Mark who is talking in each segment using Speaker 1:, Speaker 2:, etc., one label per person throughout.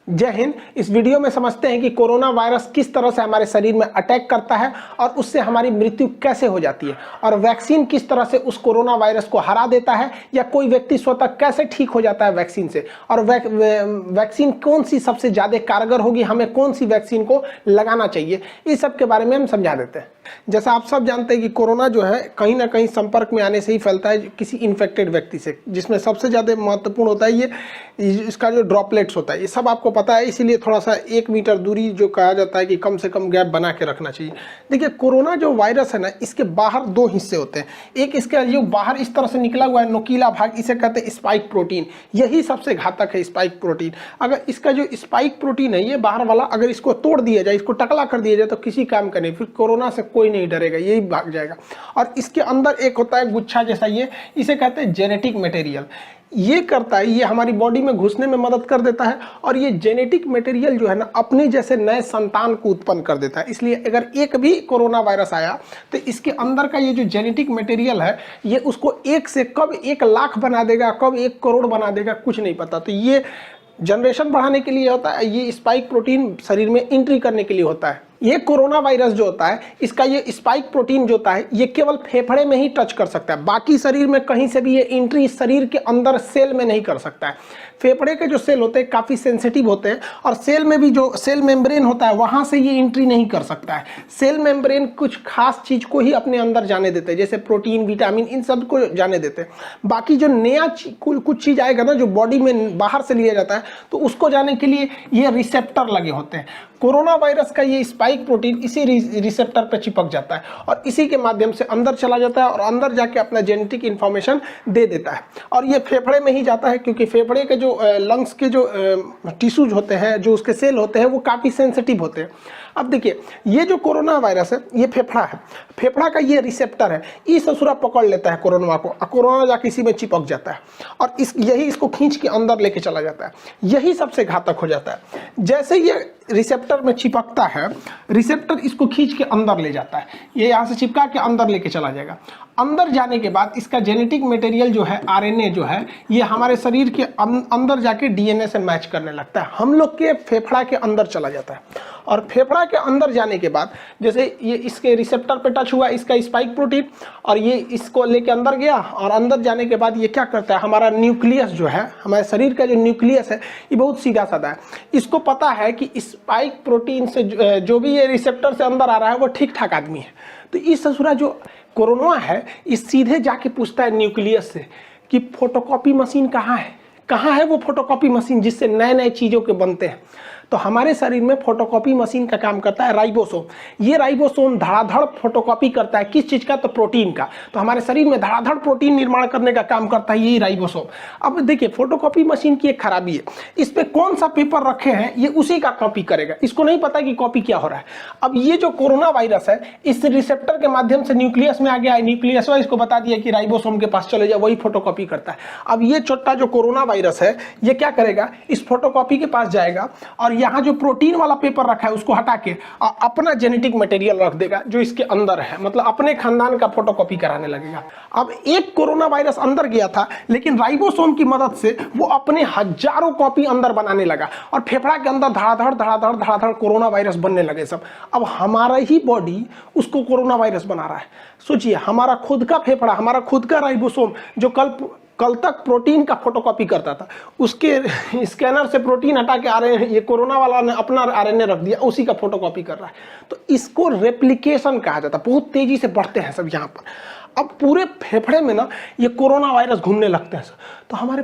Speaker 1: जय हिंद। इस वीडियो में समझते हैं कि कोरोना वायरस किस तरह से हमारे शरीर में अटैक करता है और उससे हमारी मृत्यु कैसे हो जाती है, और वैक्सीन किस तरह से उस कोरोना वायरस को हरा देता है, या कोई व्यक्ति स्वतः कैसे ठीक हो जाता है वैक्सीन से, और वैक्सीन कौन सी सबसे ज़्यादा कारगर होगी, हमें कौन सी वैक्सीन को लगाना चाहिए, इस सब के बारे में हम समझा देते हैं। जैसा आप सब जानते हैं कि कोरोना जो है कहीं ना कहीं संपर्क में आने से ही फैलता है किसी इन्फेक्टेड व्यक्ति से, जिसमें सबसे ज़्यादा महत्वपूर्ण होता है ये इसका जो ड्रॉपलेट्स होता है। ये सब आपको पता है, इसीलिए थोड़ा सा 1 मीटर दूरी जो कहा जाता है कि कम से कम गैप बना के रखना चाहिए। देखिए, कोरोना जो वायरस है ना, इसके बाहर 2 हिस्से होते हैं। एक इसका जो बाहर इस तरह से निकला हुआ है नुकीला भाग, इसे कहते हैं स्पाइक प्रोटीन। यही सबसे घातक है, स्पाइक प्रोटीन। अगर इसका जो स्पाइक प्रोटीन है ये बाहर वाला, अगर इसको तोड़ दिया जाए, इसको टकला कर दिया जाए, तो किसी काम का नहीं, फिर कोरोना से कोई नहीं डरेगा, यही भाग जाएगा। और इसके अंदर एक होता है गुच्छा जैसा, ये इसे कहते हैं जेनेटिक मटेरियल। ये करता है, ये हमारी बॉडी में घुसने में मदद कर देता है, और ये जेनेटिक मटेरियल जो है ना अपने जैसे नए संतान को उत्पन्न कर देता है। इसलिए अगर एक भी कोरोना वायरस आया तो इसके अंदर का ये जो जेनेटिक मटेरियल है, ये उसको 1 से कब 1 लाख बना देगा, कब 1 करोड़ बना देगा, कुछ नहीं पता। तो ये जनरेशन बढ़ाने के लिए होता है, ये स्पाइक प्रोटीन शरीर में एंट्री करने के लिए होता है। ये कोरोना वायरस जो होता है, इसका ये स्पाइक प्रोटीन जो होता है, ये केवल फेफड़े में ही टच कर सकता है, बाकी शरीर में कहीं से भी ये एंट्री शरीर के अंदर सेल में नहीं कर सकता है। फेफड़े के जो सेल होते हैं काफ़ी सेंसिटिव होते हैं, और सेल में भी जो सेल मेम्ब्रेन होता है वहाँ से ये एंट्री नहीं कर सकता है। सेल मेम्ब्रेन कुछ खास चीज़ को ही अपने अंदर जाने देते हैं, जैसे प्रोटीन, विटामिन, इन सब को जाने देते हैं। बाकी जो नया कुछ चीज़ आएगा ना, जो बॉडी में बाहर से लिया जाता है, तो उसको जाने के लिए ये रिसेप्टर लगे होते हैं। कोरोना वायरस का ये स्पाइक प्रोटीन इसी रिसेप्टर पर चिपक जाता है, और इसी के माध्यम से अंदर चला जाता है, और अंदर जाके अपना जेनेटिक इन्फॉर्मेशन दे देता है। और ये फेफड़े में ही जाता है, क्योंकि फेफड़े के जो लंग्स के जो टिश्यूज होते हैं, जो उसके सेल होते हैं, वो काफ़ी सेंसिटिव होते हैं। अब देखिए, ये जो कोरोना वायरस है, ये फेफड़ा है, फेफड़ा का ये रिसेप्टर है, ये ससुरा पकड़ लेता है कोरोना को, और कोरोना जाके इसी में चिपक जाता है, और यही इसको खींच के अंदर लेके चला जाता है। यही सबसे घातक हो जाता है। जैसे ये रिसेप्टर में चिपकता है, रिसेप्टर इसको खींच के अंदर ले जाता है, ये यहाँ से चिपका के अंदर लेके चला जाएगा। अंदर जाने के बाद इसका जेनेटिक मटेरियल जो है, आरएनए जो है, ये हमारे शरीर के अंदर जाके डीएनए से मैच करने लगता है, हम लोग के फेफड़ा के अंदर चला जाता है। और फेफड़ा के अंदर जाने के बाद जैसे ये इसके रिसेप्टर पे टच हुआ इसका स्पाइक प्रोटीन, और ये इसको लेके अंदर गया, और अंदर जाने के बाद ये क्या करता है, हमारा न्यूक्लियस जो है, हमारे शरीर का जो न्यूक्लियस है, ये बहुत सीधा साधा है। इसको पता है कि स्पाइक प्रोटीन से जो भी ये रिसेप्टर से अंदर आ रहा है वो ठीक ठाक आदमी है। तो इस ससुरा जो कोरोना है, इस सीधे जाके पूछता है न्यूक्लियस से कि फोटोकॉपी मशीन कहाँ है, कहाँ है वो फोटोकॉपी मशीन जिससे नए नए चीज़ों के बनते हैं। तो हमारे शरीर में फोटोकॉपी मशीन का काम करता है राइबोसोम। ये राइबोसोम धड़ाधड़ फोटोकॉपी करता है, किस चीज़ का, तो प्रोटीन का। तो हमारे शरीर में धड़ाधड़ प्रोटीन निर्माण करने का काम करता है यही राइबोसोम। अब देखिए, फोटोकॉपी मशीन की एक खराबी है, इस पर कौन सा पेपर रखे हैं ये उसी का कॉपी करेगा, इसको नहीं पता कि कॉपी क्या हो रहा है। अब ये जो कोरोना वायरस है, इस रिसेप्टर के माध्यम से न्यूक्लियस में आ गया है, न्यूक्लियस में इसको बता दिया कि राइबोसोम के पास चले जाओ, वही फोटोकॉपी करता है। अब ये छोटा जो कोरोना वायरस है, ये क्या करेगा, इस फोटोकॉपी के पास जाएगा, और यहाँ जो प्रोटीन वाला पेपर रखा है उसको हटा के अपना जेनेटिक मटेरियल रख देगा जो इसके अंदर है, मतलब अपने खानदान का फोटोकॉपी कराने लगेगा। अब एक कोरोना वायरस अंदर गया था, लेकिन राइबोसोम की मदद से वो अपने हजारों कॉपी अंदर बनाने लगा, और फेफड़ा के अंदर धड़ाधड़ धड़ाधड़ धड़ाधड़ कोरोना वायरस बनने लगे सब। अब हमारा ही बॉडी उसको कोरोना वायरस बना रहा है। सोचिए, हमारा खुद का फेफड़ा, हमारा खुद का राइबोसोम जो कल तक प्रोटीन का फोटोकॉपी करता था, उसके स्कैनर से प्रोटीन हटा के आरएनए, ये कोरोना वाला ने अपना आरएनए रख दिया, उसी का फोटोकॉपी कर रहा है। तो इसको रेप्लिकेशन कहा जाता है। बहुत तेजी से बढ़ते हैं सब यहाँ पर। अब पूरे फेफड़े में ना ये कोरोना वायरस घूमने लगते हैं। तो हमारे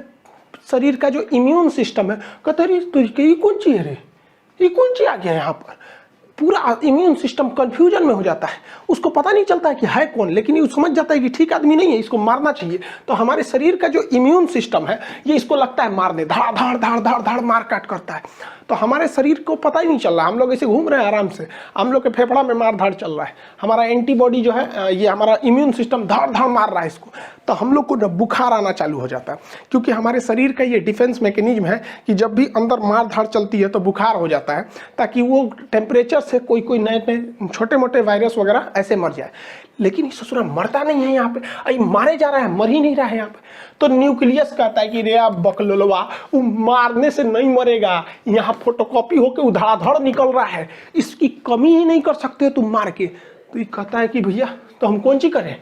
Speaker 1: शरीर का जो इम्यून सिस्टम है, कहते हैं ये कौन चीज है रे, ये कौन चीज आ गया यहाँ पर। पूरा इम्यून सिस्टम कंफ्यूजन में हो जाता है, उसको पता नहीं चलता है कि है कौन, लेकिन ये समझ जाता है कि ठीक आदमी नहीं है, इसको मारना चाहिए। तो हमारे शरीर का जो इम्यून सिस्टम है, ये इसको लगता है मारने, धड़ धड़ धड़ धड़ धड़ मार काट करता है। तो हमारे शरीर को पता ही नहीं चल रहा, हम लोग ऐसे घूम रहे हैं आराम से, हम लोग के फेफड़ा में मार धाड़ चल रहा है। हमारा एंटीबॉडी जो है, ये हमारा इम्यून सिस्टम धाड़ धाड़ मार रहा है इसको। तो हम लोग को बुखार आना चालू हो जाता है, क्योंकि हमारे शरीर का ये डिफेंस मैकेनिज्म है कि जब भी अंदर मार धाड़ चलती है तो बुखार हो जाता है, ताकि वो टेम्परेचर से कोई कोई नए नए छोटे मोटे वायरस वगैरह ऐसे मर जाए, लेकिन ये ससुरा मरता नहीं है यहाँ पे, अरे मारे जा रहा है, मर ही नहीं रहा है यहाँ पे। तो न्यूक्लियस कहता है कि रे आप बकलोलवा, वो मारने से नहीं मरेगा, यहाँ फोटोकॉपी होके उधड़ाधड़ निकल रहा है, इसकी कमी ही नहीं कर सकते तुम मार के। तो ये कहता है कि भैया तो हम कौन सी करें।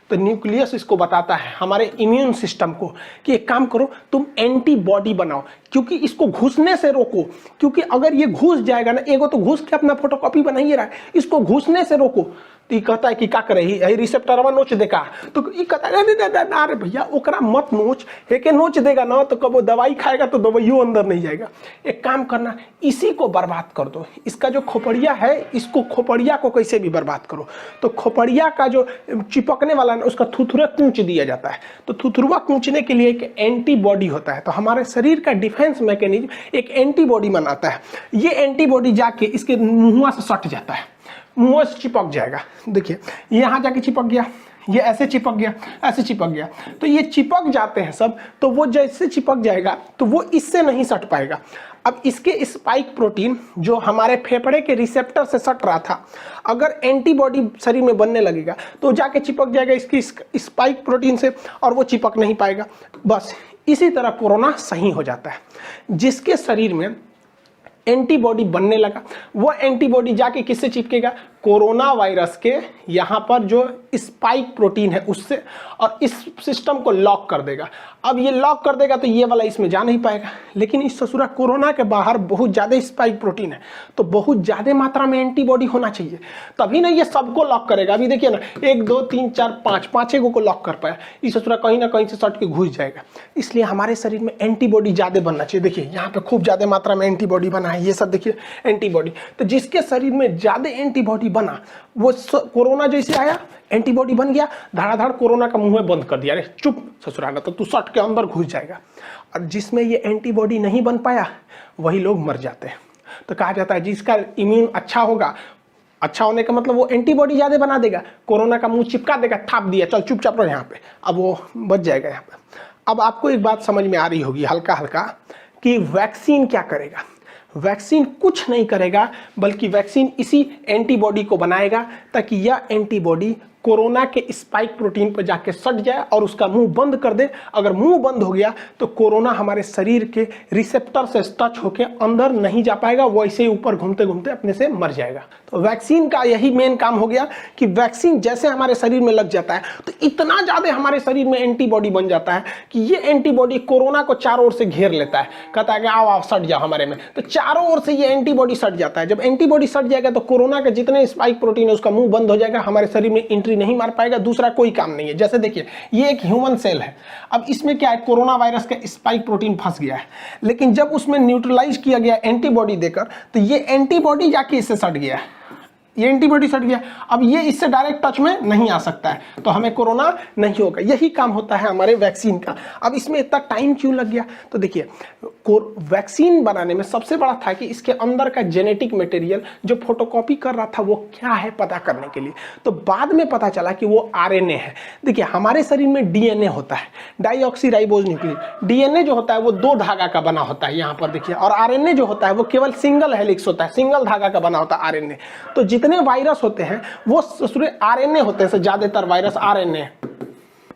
Speaker 1: तो न्यूक्लियस इसको बताता है हमारे इम्यून सिस्टम को कि एक काम करो, तुम एंटीबॉडी बनाओ, क्योंकि इसको घुसने से रोको, क्योंकि अगर ये घुस जाएगा ना, एगो तो घुस के अपना फोटोकॉपी बना ही रहा है, इसको घुसने से रोको। तो ये कहता है कि क्या करे, यही रिसेप्टरवा नोच देगा। तो ये कहता है ना रे भैया ओकरा मत नोच, एके नोच देगा ना तो कब वो दवाई खाएगा तो दवाइयों अंदर नहीं जाएगा। एक काम करना, इसी को बर्बाद कर दो, इसका जो खोपड़िया है, इसको खोपड़िया को कैसे भी बर्बाद करो। तो खोपड़िया का जो चिपकने वाला है उसका थुथुरा कूच दिया जाता है। तो थुथुरवा कूचने के लिए एक एंटीबॉडी होता है। तो हमारे शरीर का डिफेंस मैकेनिज्म एक एंटीबॉडी बनाता है। ये एंटीबॉडी जाके इसके मुंह से सट जाता है, मुंह से चिपक जाएगा। देखिए यहाँ जाके चिपक गया, ये ऐसे चिपक गया, ऐसे चिपक गया। तो ये चिपक जाते हैं सब, तो वो जैसे चिपक जाएगा तो वो इससे नहीं सट पाएगा। अब इसके स्पाइक प्रोटीन जो हमारे फेफड़े के रिसेप्टर से सट रहा था, अगर एंटीबॉडी शरीर में बनने लगेगा तो जाके चिपक जाएगा इसकी स्पाइक प्रोटीन से, और वो चिपक नहीं पाएगा। बस इसी तरह कोरोना सही हो जाता है। जिसके शरीर में एंटीबॉडी बनने लगा, वो एंटीबॉडी जाके किससे चिपकेगा, कोरोना वायरस के यहाँ पर जो स्पाइक प्रोटीन है उससे, और इस सिस्टम को लॉक कर देगा। अब ये लॉक कर देगा तो ये वाला इसमें जा नहीं पाएगा। लेकिन इस ससुरा कोरोना के बाहर बहुत ज़्यादा स्पाइक प्रोटीन है, तो बहुत ज़्यादा मात्रा में एंटीबॉडी होना चाहिए, तभी ना ये सबको लॉक करेगा। अभी देखिए ना, 1 2 3 4 5 पाँचों को लॉक कर पाया, इस ससुरा कहीं ना कहीं से सट के घुस जाएगा। इसलिए हमारे शरीर में एंटीबॉडी ज़्यादा बनना चाहिए। देखिए यहाँ पे खूब ज़्यादा मात्रा में एंटीबॉडी बना है, ये सब देखिए एंटीबॉडी। तो जिसके शरीर में ज़्यादा एंटीबॉडी बना, वो कोरोना जैसे आया एंटीबॉडी बन गया, धड़ाधड़ कोरोना का मुंह बंद कर दिया, अरे चुप ससुराना, तो तू सट के अंदर घुस जाएगा। और जिसमें ये एंटीबॉडी नहीं बन पाया वही लोग मर जाते हैं। तो कहा जाता है जिसका इम्यून अच्छा होगा, अच्छा होने का मतलब वो एंटीबॉडी ज़्यादा बना देगा, कोरोना का मुंह चिपका देगा, थाप दिया, चल चुपचाप रहो यहाँ पे, अब वो बच जाएगा यहाँ पे। अब आपको एक बात समझ में आ रही होगी हल्का हल्का कि वैक्सीन क्या करेगा। वैक्सीन कुछ नहीं करेगा, बल्कि वैक्सीन इसी एंटीबॉडी को बनाएगा ताकि यह एंटीबॉडी कोरोना के स्पाइक प्रोटीन पर जाके सट जाए और उसका मुंह बंद कर दे। अगर मुंह बंद हो गया तो कोरोना हमारे शरीर के रिसेप्टर से टच होके अंदर नहीं जा पाएगा, वो ऐसे ही ऊपर घूमते घूमते अपने से मर जाएगा। तो वैक्सीन का यही मेन काम हो गया कि वैक्सीन जैसे हमारे शरीर में लग जाता है तो इतना ज़्यादा हमारे शरीर में एंटीबॉडी बन जाता है कि ये एंटीबॉडी कोरोना को चारों ओर से घेर लेता है, कहता है कि आओ आओ सट जाओ हमारे में। तो चारों ओर से ये एंटीबॉडी सट जाता है। जब एंटीबॉडी सट जाएगा तो कोरोना के जितने स्पाइक प्रोटीन है उसका मुंह बंद हो जाएगा, हमारे शरीर में एंट्री नहीं मार पाएगा, दूसरा कोई काम नहीं है। जैसे देखिए ये एक ह्यूमन सेल है, अब इसमें क्या है, कोरोना वायरस का स्पाइक प्रोटीन फंस गया है, लेकिन जब उसमें न्यूट्रलाइज किया गया एंटीबॉडी देकर तो ये एंटीबॉडी जाके इससे सट गया है, ये एंटीबॉडी सट गया। अब ये इससे डायरेक्ट टच में नहीं आ सकता है, तो हमें कोरोना नहीं होगा। यही काम होता है हमारे वैक्सीन का। अब इसमें इतना टाइम क्यों लग गया, तो देखिए वैक्सीन बनाने में सबसे बड़ा था कि इसके अंदर का जेनेटिक मटेरियल जो फोटोकॉपी कर रहा था वो क्या है पता करने के लिए। तो बाद में पता चला कि वो आरएनए है। देखिए हमारे शरीर में डीएनए होता है, डाईऑक्सीराइबोज न्यूक्लियोटाइड। डीएनए जो होता है वो 2 धागा का बना होता है यहाँ पर देखिए, और आरएनए जो होता है वो केवल सिंगल हेलिक्स होता है, सिंगल धागा का बना होता है आरएनए। तो जितने वायरस होते हैं वो आरएनए होते हैं, ज्यादातर वायरस आरएनए।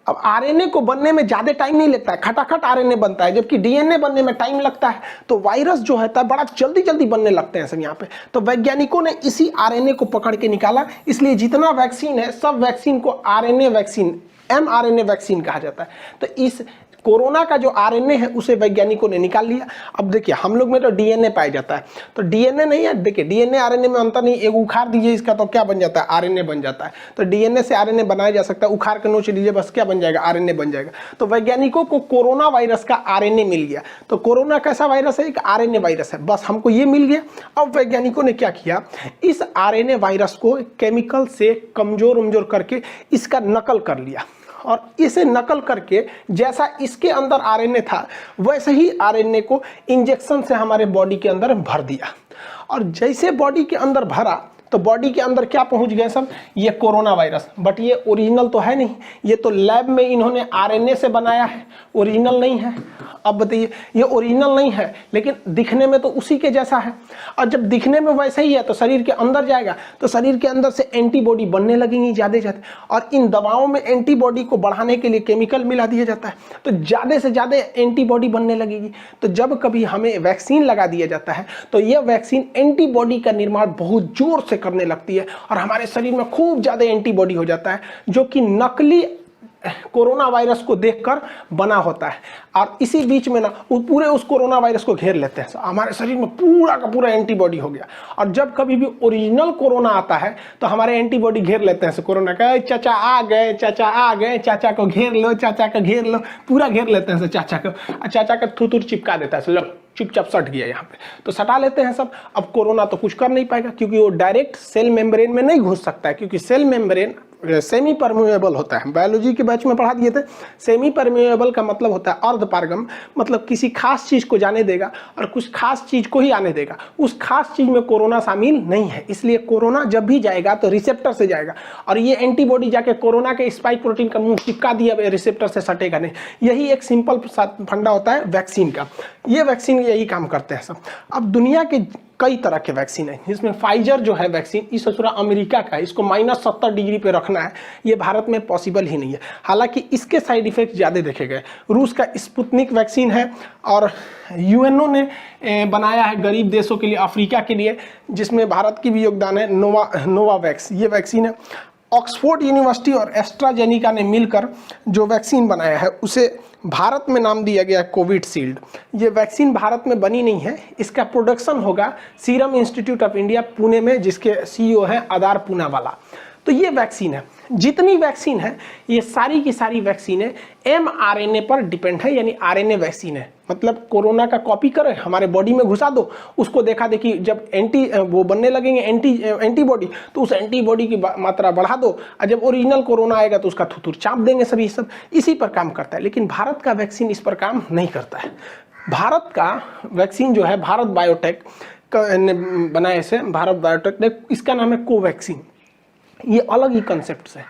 Speaker 1: अब आरएनए को बनने में ज्यादा टाइम नहीं लगता है, खटाखट आरएनए बनता है, जबकि डीएनए बनने में टाइम लगता है। तो वायरस जो है बड़ा जल्दी जल्दी बनने लगते हैं सब यहाँ पे। तो वैज्ञानिकों ने इसी आरएनए को पकड़ के निकाला, इसलिए जितना वैक्सीन है सब वैक्सीन को आरएनए वैक्सीन, एमआरएनए वैक्सीन कहा जाता है। तो इस कोरोना का जो आरएनए है उसे वैज्ञानिकों ने निकाल लिया। अब देखिए हम लोग में तो डीएनए पाया जाता है, तो डीएनए नहीं है, देखिए डीएनए आरएनए में अंतर नहीं। एक उखाड़ दीजिए इसका तो क्या बन जाता है, आरएनए बन जाता है। तो डीएनए से आरएनए बनाया जा सकता है, उखाड़ के नोच लीजिए बस क्या बन जाएगा, आरएनए बन जाएगा। तो वैज्ञानिकों को कोरोना वायरस का आरएनए मिल गया। तो कोरोना कैसा वायरस है, एक आरएनए वायरस है, बस हमको ये मिल गया। अब वैज्ञानिकों ने क्या किया, इस आरएनए वायरस को केमिकल से कमजोर करके इसका नकल कर लिया, और इसे नकल करके जैसा इसके अंदर आरएनए था वैसे ही आरएनए को इंजेक्शन से हमारे बॉडी के अंदर भर दिया। और जैसे बॉडी के अंदर भरा तो बॉडी के अंदर क्या पहुंच गए सब, ये कोरोना वायरस। बट ये ओरिजिनल तो है नहीं, ये तो लैब में इन्होंने आरएनए से बनाया है, ओरिजिनल नहीं है। अब बताइए, ये ओरिजिनल नहीं है लेकिन दिखने में तो उसी के जैसा है, और जब दिखने में वैसा ही है तो शरीर के अंदर जाएगा तो शरीर के अंदर से एंटीबॉडी बनने लगेंगी ज़्यादा ज़्यादा, और इन दवाओं में एंटीबॉडी को बढ़ाने के लिए केमिकल मिला दिया जाता है, तो ज़्यादा से ज़्यादा एंटीबॉडी बनने लगेगी। तो जब कभी हमें वैक्सीन लगा दिया जाता है तो यह वैक्सीन एंटीबॉडी का निर्माण बहुत जोर से करने लगती है और हमारे शरीर में खूब ज़्यादा एंटीबॉडी हो जाता है, जो कि नकली कोरोना वायरस को देखकर बना होता है। और इसी बीच में ना पूरे उस कोरोना वायरस को घेर लेते हैं, हमारे शरीर में पूरा का पूरा एंटीबॉडी हो गया। और जब कभी भी ओरिजिनल कोरोना आता है तो हमारे एंटीबॉडी घेर लेते हैं कोरोना का, चाचा आ गए, चाचा आ गए, चाचा को घेर लो, चाचा को घेर लो, पूरा घेर लेते हैं चाचा को, चाचा का थूथूर चिपका देता है, लो चुपचाप सट गया यहाँ पे, तो सटा लेते हैं सब। अब कोरोना तो कुछ कर नहीं पाएगा क्योंकि वो डायरेक्ट सेल मेम्ब्रेन में नहीं घुस सकता है, क्योंकि सेल मेम्ब्रेन सेमी परमेबल होता है। बायोलॉजी के बैच में पढ़ा दिए थे, सेमी परमेबल का मतलब होता है अर्धपारगम, मतलब किसी खास चीज को जाने देगा और कुछ खास चीज को ही आने देगा, उस खास चीज में कोरोना शामिल नहीं है। इसलिए कोरोना जब भी जाएगा तो रिसेप्टर से जाएगा, और ये एंटीबॉडी जाके कोरोना के स्पाइक प्रोटीन का मुंह चिपका दिया, रिसेप्टर से सटेगा नहीं। यही एक सिंपल फंडा होता है वैक्सीन का, ये वैक्सीन यही काम करते हैं सब। अब दुनिया के कई तरह के वैक्सीन है, जिसमें फाइजर जो है वैक्सीन, इस ससुरा अमेरिका का है, इसको -70 डिग्री पे रखना है, ये भारत में पॉसिबल ही नहीं है, हालांकि इसके साइड इफेक्ट ज़्यादा देखे गए। रूस का स्पुतनिक वैक्सीन है, और यूएनओ ने बनाया है गरीब देशों के लिए, अफ्रीका के लिए, जिसमें भारत की भी योगदान है, नोवावैक्स ये वैक्सीन है। ऑक्सफोर्ड यूनिवर्सिटी और एस्ट्राजेनिका ने मिलकर जो वैक्सीन बनाया है उसे भारत में नाम दिया गया कोविशील्ड। ये वैक्सीन भारत में बनी नहीं है, इसका प्रोडक्शन होगा serum institute of India Pune में, जिसके सीईओ हैं आदार पूनावाला। तो ये वैक्सीन है, जितनी वैक्सीन है ये सारी की सारी वैक्सीनें mRNA पर डिपेंड है, यानी आरएनए वैक्सीन है। मतलब कोरोना का कॉपी करें, हमारे बॉडी में घुसा दो, उसको देखा देखी जब वो बनने लगेंगे एंटीबॉडी, तो उस एंटीबॉडी की मात्रा बढ़ा दो, और जब ओरिजिनल कोरोना आएगा तो उसका थुथुर चाप देंगे सभी, सब इसी पर काम करता है। लेकिन भारत का वैक्सीन इस पर काम नहीं करता है। भारत का वैक्सीन जो है भारत बायोटेक ने बनाया, इसे भारत बायोटेक ने, इसका नाम है कोवैक्सीन। ये अलग ही कंसेप्ट है।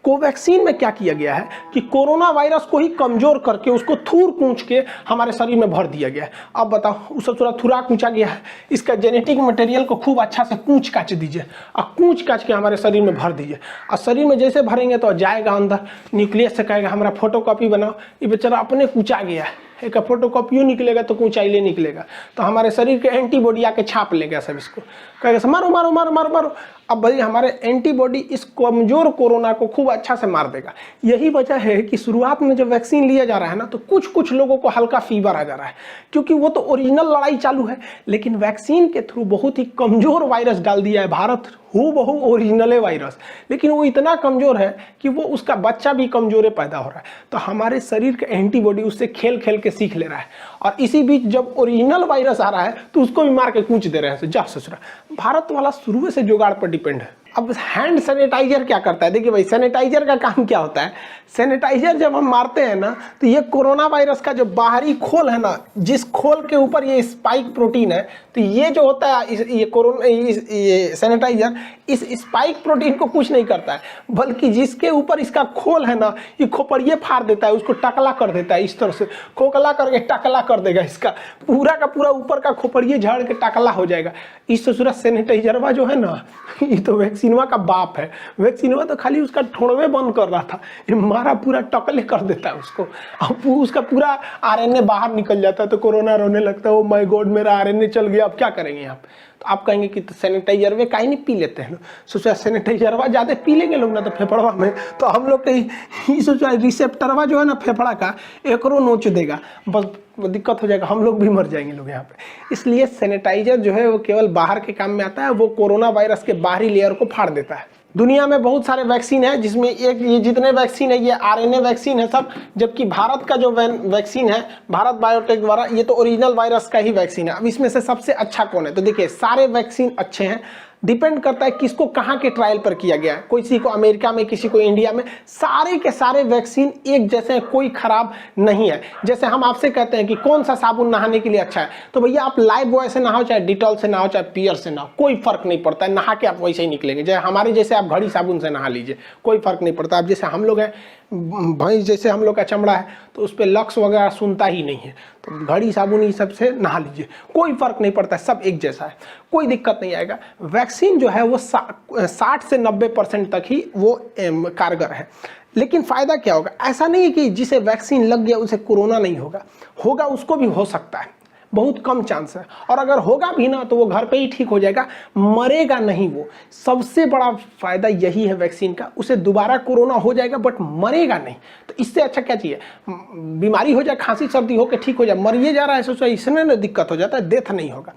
Speaker 1: कोवैक्सीन में क्या किया गया है कि कोरोना वायरस को ही कमजोर करके उसको थूर कूच के हमारे शरीर में भर दिया गया है। अब बताओ, उसे थोड़ा थुरा कूचा गया है, इसका जेनेटिक मटेरियल को खूब अच्छा से कूच काच दीजिए और कूच काच के हमारे शरीर में भर दीजिए, और शरीर में जैसे भरेंगे तो जाएगा अंदर, न्यूक्लियस से कहेगा हमारा फोटोकॉपी बनाओ, ये बेचारा अपने कूचा गया है, एक फोटोकॉपी निकलेगा तो ऊंचाई निकलेगा, तो हमारे शरीर के एंटीबॉडी आके छाप लेगा सब, इसको कहेगा मारो मारो मारो मारो मारो। अब भाई हमारे एंटीबॉडी इस कमजोर कोरोना को खूब अच्छा से मार देगा। यही वजह है कि शुरुआत में जब वैक्सीन लिया जा रहा है ना, तो कुछ कुछ लोगों को हल्का फीवर आ जा रहा है, क्योंकि वो तो ओरिजिनल लड़ाई चालू है, लेकिन वैक्सीन के थ्रू बहुत ही कमजोर वायरस डाल दिया है भारत, बहु ओरिजिनल वायरस, लेकिन वो इतना कमजोर है कि वो उसका बच्चा भी कमजोर पैदा हो रहा है। तो हमारे शरीर का एंटीबॉडी उससे खेल खेल के सीख ले रहा है, और इसी बीच जब ओरिजिनल वायरस आ रहा है तो उसको भी मार के कूच दे रहे हैं। जा ससुरा, भारत वाला शुरू से जुगाड़ पर डिपेंड है। अब हैंड सैनिटाइजर क्या करता है, देखिए भाई, सैनिटाइजर का काम क्या होता है। सैनिटाइजर जब हम मारते हैं ना, तो ये कोरोना वायरस का जो बाहरी खोल है ना, जिस खोल के ऊपर ये स्पाइक प्रोटीन है, तो ये जो होता है ये सैनिटाइजर इस स्पाइक प्रोटीन को कुछ नहीं करता है, बल्कि जिसके ऊपर इसका खोल है ना, ये खोपड़िए फाड़ देता है, उसको टकला कर देता है, इस तरह से खोखला करके टकला कर देगा, इसका पूरा का पूरा ऊपर का खोपड़िए झाड़ के टकला हो जाएगा। इस सूरत सैनिटाइजरवा जो है ना, ये तो वैक्सीनवा का बाप है। वैक्सीनवा तो खाली उसका ठोड़वे बंद कर रहा था, ये मारा पूरा टकले कर देता है उसको, अब उसका पूरा आरएनए बाहर निकल जाता है, तो कोरोना रोने लगता है, ओ माय गॉड मेरा आरएनए चल गया, अब क्या करेंगे यहाँ पे। तो आप कहेंगे कि सैनिटाइजर वे काहे नहीं पी लेते हैं, सोचा सैनिटाइजरवा ज़्यादा पी लेंगे लोग ना तो फेफड़वा में, तो हम लोग कहीं सोचा रिसेप्टरवा जो है ना फेफड़ा का, एकरो नोच देगा, बस दिक्कत हो जाएगा, हम लोग भी मर जाएंगे लोग यहाँ पे। इसलिए सैनिटाइजर जो है वो केवल बाहर के काम में आता है, वो कोरोना वायरस के बाहरी लेयर को फाड़ देता है। दुनिया में बहुत सारे वैक्सीन है, जिसमें एक ये जितने वैक्सीन है ये आरएनए वैक्सीन है सब, जबकि भारत का जो वैक्सीन है भारत बायोटेक द्वारा, ये तो ओरिजिनल वायरस का ही वैक्सीन है। अब इसमें से सबसे अच्छा कौन है, तो देखिए सारे वैक्सीन अच्छे हैं, डिपेंड करता है किसको कहाँ के ट्रायल पर किया गया है, किसी को अमेरिका में, किसी को इंडिया में, सारे के सारे वैक्सीन एक जैसे हैं, कोई खराब नहीं है। जैसे हम आपसे कहते हैं कि कौन सा साबुन नहाने के लिए अच्छा है, तो भैया आप लाइफ बॉय से नहाओ, चाहे डिटॉल से नहाओ, चाहे पियर से नहाओ, कोई फर्क नहीं पड़ता है, नहा के आप वैसे ही निकलेंगे। जैसे हमारे जैसे आप घड़ी साबुन से नहा लीजिए, कोई फर्क नहीं पड़ता। अब जैसे हम लोग हैं भैंस जैसे हम लोग का चमड़ा है तो उस पर लक्स वगैरह सुनता ही नहीं है, तो घड़ी साबुन ये सब से नहा लीजिए, कोई फर्क नहीं पड़ता है, सब एक जैसा है, कोई दिक्कत नहीं आएगा। वैक्सीन जो है वो 60 से 90% तक ही वो कारगर है। लेकिन फ़ायदा क्या होगा? ऐसा नहीं है कि जिसे वैक्सीन लग गया उसे कोरोना नहीं होगा, होगा, उसको भी हो सकता है, बहुत कम चांस है। और अगर होगा भी ना तो वो घर पे ही ठीक हो जाएगा, मरेगा नहीं। वो सबसे बड़ा फायदा यही है वैक्सीन का, उसे दोबारा कोरोना हो जाएगा बट मरेगा नहीं। तो इससे अच्छा क्या चाहिए? बीमारी हो जाए, खांसी सर्दी हो के ठीक हो जाए, मरिए जा रहा है सोचा, इसमें ना दिक्कत हो जाता है, डेथ नहीं होगा।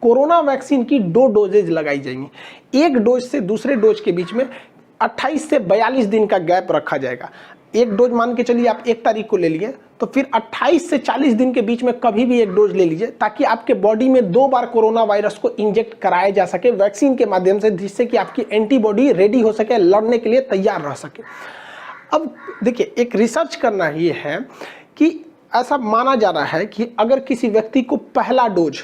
Speaker 1: कोरोना वैक्सीन की 2 डोजेज लगाई जाएंगी। एक डोज से दूसरे डोज के बीच में 28 से 42 दिन का गैप रखा जाएगा। एक डोज मान के चलिए आप 1 तारीख को ले लिए, तो फिर 28 से 40 दिन के बीच में कभी भी एक डोज ले लीजिए, ताकि आपके बॉडी में 2 बार कोरोना वायरस को इंजेक्ट कराया जा सके वैक्सीन के माध्यम से, जिससे कि आपकी एंटीबॉडी रेडी हो सके, लड़ने के लिए तैयार रह सके। अब देखिए, एक रिसर्च करना ये है कि ऐसा माना जा रहा है कि अगर किसी व्यक्ति को पहला डोज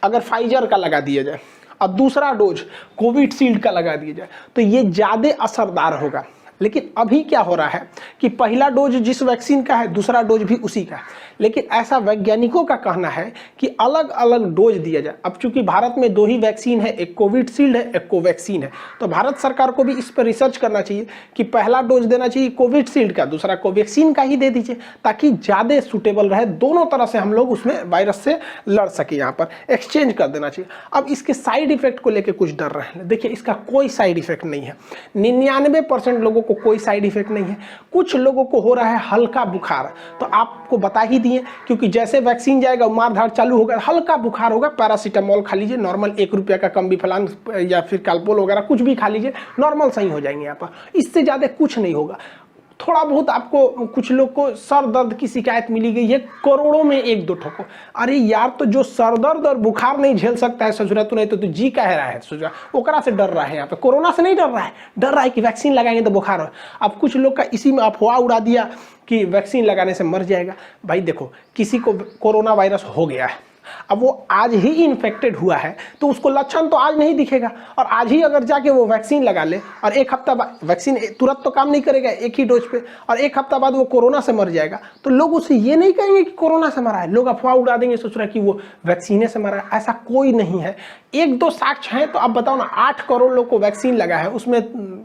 Speaker 1: अगर फाइजर का लगा दिया जाए और दूसरा डोज कोविशील्ड का लगा दिया जाए तो ये ज़्यादा असरदार होगा। लेकिन अभी क्या हो रहा है कि पहला डोज जिस वैक्सीन का है, दूसरा डोज भी उसी का है, लेकिन ऐसा वैज्ञानिकों का कहना है कि अलग अलग डोज दिया जाए। अब चूंकि भारत में 2 ही वैक्सीन है, एक कोविशील्ड है, एक कोवैक्सीन है, तो भारत सरकार को भी इस पर रिसर्च करना चाहिए कि पहला डोज देना चाहिए कोविशील्ड का, दूसरा कोवैक्सीन का ही दे दीजिए, ताकि ज़्यादा सूटेबल रहे, दोनों तरह से हम लोग उसमें वायरस से लड़ सके, यहाँ पर एक्सचेंज कर देना चाहिए। अब इसके साइड इफेक्ट को लेकर कुछ डर रहे हैं, देखिए इसका कोई साइड इफेक्ट नहीं है, 99% लोगों को कोई साइड इफेक्ट नहीं है। कुछ लोगों को हो रहा है हल्का बुखार, तो आपको बता ही दिए, क्योंकि जैसे वैक्सीन जाएगा मारधाड़ चालू होगा, हल्का बुखार होगा, पैरासीटामोल खा लीजिए, नॉर्मल 1 रुपये का कम्बीफलान या फिर कैल्पोल वगैरह कुछ भी खा लीजिए, नॉर्मल सही हो जाएंगे यहाँ पर, इससे ज़्यादा कुछ नहीं होगा। थोड़ा बहुत आपको, कुछ लोग को सर दर्द की शिकायत मिली गई है, करोड़ों में 1-2 ठोको। अरे यार, तो जो सर दर्द और बुखार नहीं झेल सकता है ससुरा, तो नहीं तो जी कह रहा है ससुरा, ओकरा से डर रहा है। यहाँ पे कोरोना से नहीं डर रहा है, डर रहा है कि वैक्सीन लगाएंगे तो बुखार हो। अब कुछ लोग का इसी में अफवाह उड़ा दिया कि वैक्सीन लगाने से मर जाएगा। भाई देखो, किसी को कोरोना वायरस हो गया है, अब वो आज ही इन्फेक्टेड हुआ है तो उसको लक्षण तो आज नहीं दिखेगा, और आज ही अगर जाके वो वैक्सीन लगा ले और 1 हफ्ता बाद, वैक्सीन तुरंत तो काम नहीं करेगा एक ही डोज पे, और 1 हफ्ता बाद वो कोरोना से मर जाएगा, तो लोग उसे ये नहीं कहेंगे कि कोरोना से मरा है, लोग अफवाह उड़ा देंगे, सोच रहा है कि वो वैक्सीने से मरा है। ऐसा कोई नहीं है। 1-2 साक्ष्य हैं, तो अब बताओ ना, 8 करोड़ लोग को वैक्सीन लगा है, उसमें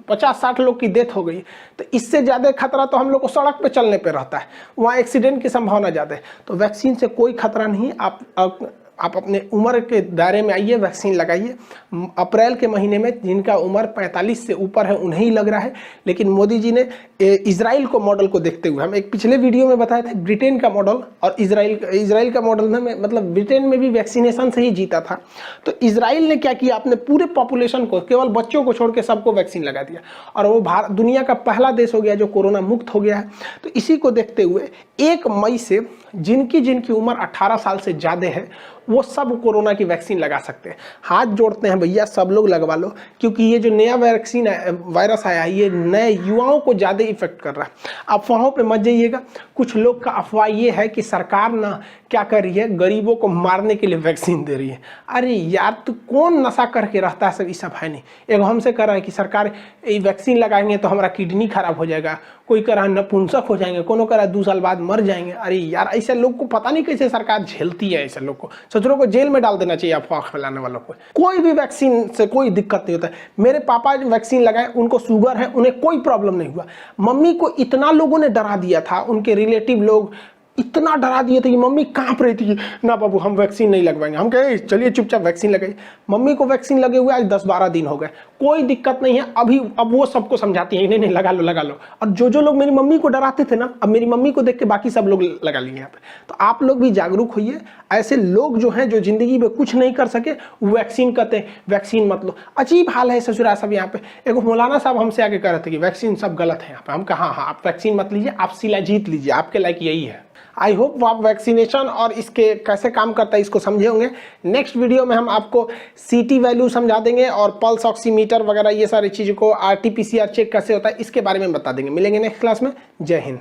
Speaker 1: 50-60 लोग की डेथ हो गई, तो इससे ज़्यादा खतरा तो हम लोग को सड़क पे चलने पे रहता है, वहाँ एक्सीडेंट की संभावना ज़्यादा है। तो वैक्सीन से कोई खतरा नहीं। आप अपने उम्र के दायरे में आइए, वैक्सीन लगाइए। अप्रैल के महीने में जिनका उम्र 45 से ऊपर है उन्हें ही लग रहा है, लेकिन मोदी जी ने इजराइल को मॉडल को देखते हुए, हम एक पिछले वीडियो में बताए थे ब्रिटेन का मॉडल और इजराइल का मॉडल में, मतलब ब्रिटेन में भी वैक्सीनेशन से ही जीता था, तो इजराइल ने क्या किया, अपने पूरे पॉपुलेशन को, केवल बच्चों को छोड़ के सबको वैक्सीन लगा दिया, और वो दुनिया का पहला देश हो गया जो कोरोना मुक्त हो गया है। तो इसी को देखते हुए 1 मई से जिनकी उम्र 18 साल से ज़्यादा है वो सब कोरोना की वैक्सीन लगा सकते हैं। हाथ जोड़ते हैं भैया, सब लोग लगवा लो, क्योंकि ये जो नया वैक्सीन वायरस आया है ये नए युवाओं को ज़्यादा इफेक्ट कर रहा है। अफवाहों पे मत जाइएगा। कुछ लोग का अफवाह ये है कि सरकार ना क्या कर रही है, गरीबों को मारने के लिए वैक्सीन दे रही है। अरे यार, तो कौन नशा करके रहता है, सब ये सब है नहीं। एक हमसे कह रहा है कि सरकार ये वैक्सीन लगाएंगे तो हमारा किडनी खराब हो जाएगा, कोई कह रहा है नपुंसक हो जाएंगे, कोनो कह रहा है 2 साल बाद मर जाएंगे। अरे यार, ऐसे लोग को पता नहीं कैसे सरकार झेलती है। ऐसे लोग को, सचरों को जेल में डाल देना चाहिए अफवाह फैलाने वालों को। कोई भी वैक्सीन से कोई दिक्कत नहीं होता है। मेरे पापा जो वैक्सीन लगाए, उनको शुगर है, उन्हें कोई प्रॉब्लम नहीं हुआ। मम्मी को इतना लोगों ने डरा दिया था, उनके रिलेटिव लोग इतना डरा दिए थे कि मम्मी कांप रही थी, ना बाबू हम वैक्सीन नहीं लगवाएंगे। हम कहे चलिए चुपचाप वैक्सीन लगाइए। मम्मी को वैक्सीन लगे हुए आज 10-12 दिन हो गए, कोई दिक्कत नहीं है। अब वो सबको समझाती है, नहीं नहीं लगा लो। और जो लोग मेरी मम्मी को डराते थे ना, अब मेरी मम्मी को देख के बाकी सब लोग लगा लिए यहाँ पे। तो आप लोग भी जागरूक होइए। ऐसे लोग जो हैं, जो जिंदगी में कुछ नहीं कर सके, वैक्सीन कहते हैं वैक्सीन मत लो। अजीब हाल है ससुरा सब यहाँ पे। एक मौलाना साहब हमसे आके कह रहे थे कि वैक्सीन सब गलत है यहाँ पे। हम कहा हाँ, आप वैक्सीन मत लीजिए, आप सिला जीत लीजिए, आपके लायक यही है। आई होप आप वैक्सीनेशन और इसके कैसे काम करता है इसको समझे होंगे। नेक्स्ट वीडियो में हम आपको CT वैल्यू समझा देंगे और पल्स ऑक्सीमीटर वगैरह ये सारी चीज़ों को, RT-PCR चेक कैसे होता है इसके बारे में बता देंगे। मिलेंगे नेक्स्ट क्लास में। जय हिंद।